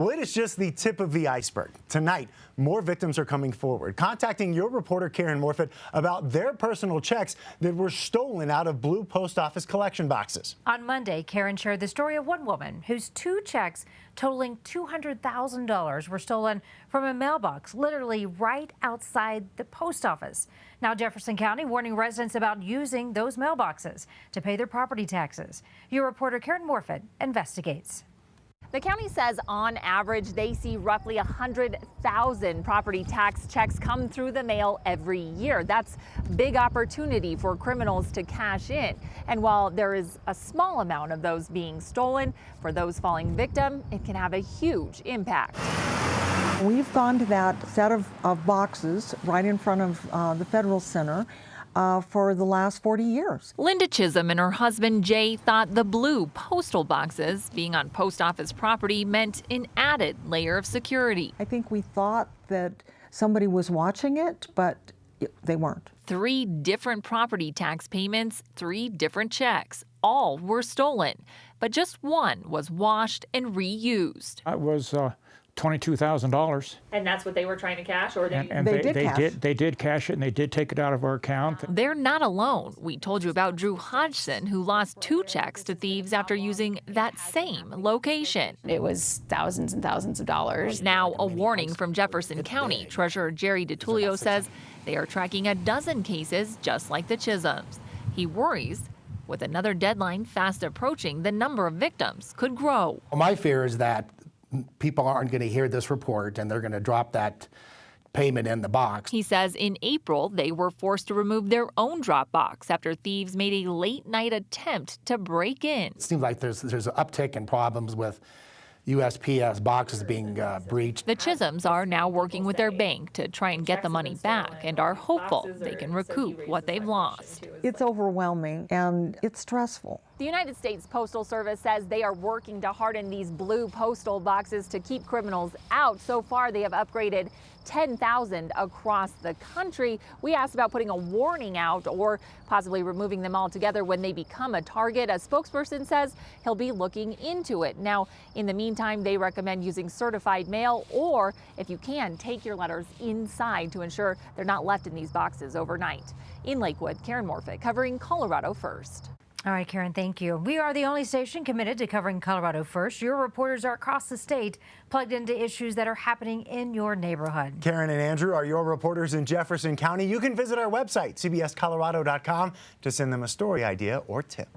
Well, it is just the tip of the iceberg. Tonight, more victims are coming forward, contacting your reporter Karen Morfitt about their personal checks that were stolen out of blue post office collection boxes. On Monday, Karen shared the story of one woman whose 2 checks totaling $200,000 were stolen from a mailbox literally right outside the post office. Now, Jefferson County warning residents about using those mailboxes to pay their property taxes. Your reporter Karen Morfitt investigates. The county says on average they see roughly 100,000 property tax checks come through the mail every year. That's big opportunity for criminals to cash in. And while there is a small amount of those being stolen, for those falling victim, it can have a huge impact. We've gone to that set of boxes right in front of the Federal Center for the last 40 years. Linda Chisholm and her husband Jay thought the blue postal boxes being on post office property meant an added layer of security. I think we thought that somebody was watching it, but they weren't. 3 different property tax payments, 3 different checks. All were stolen, but just one was washed and reused. It was $22,000. And that's what they were trying to cash, or they did cash it, and they did take it out of our account. They're not alone. We told you about Drew Hodgson, who lost 2 checks to thieves after using that same location. It was thousands and thousands of dollars. Now, a warning from Jefferson County. Treasurer Jerry DiTullio says they are tracking a dozen cases just like the Chisholms. He worries with another deadline fast approaching, the number of victims could grow. My fear is that people aren't going to hear this report and they're going to drop that payment in the box. He says in April they were forced to remove their own drop box after thieves made a late-night attempt to break in. It seems like there's an uptick in problems with USPS boxes being breached. The Chisholms are now working with their bank to try and get the money back and are hopeful they can recoup what they've lost. It's overwhelming and it's stressful. The United States Postal Service says they are working to harden these blue postal boxes to keep criminals out. So far, they have upgraded 10,000 across the country. We asked about putting a warning out or possibly removing them altogether when they become a target. A spokesperson says he'll be looking into it. Now, in the meantime, they recommend using certified mail, or if you can, take your letters inside to ensure they're not left in these boxes overnight. In Lakewood, Karen Morfitt covering Colorado First. All right, Karen, thank you. We are the only station committed to covering Colorado First. Your reporters are across the state, plugged into issues that are happening in your neighborhood. Karen and Andrew are your reporters in Jefferson County. You can visit our website, cbscolorado.com, to send them a story idea or tip.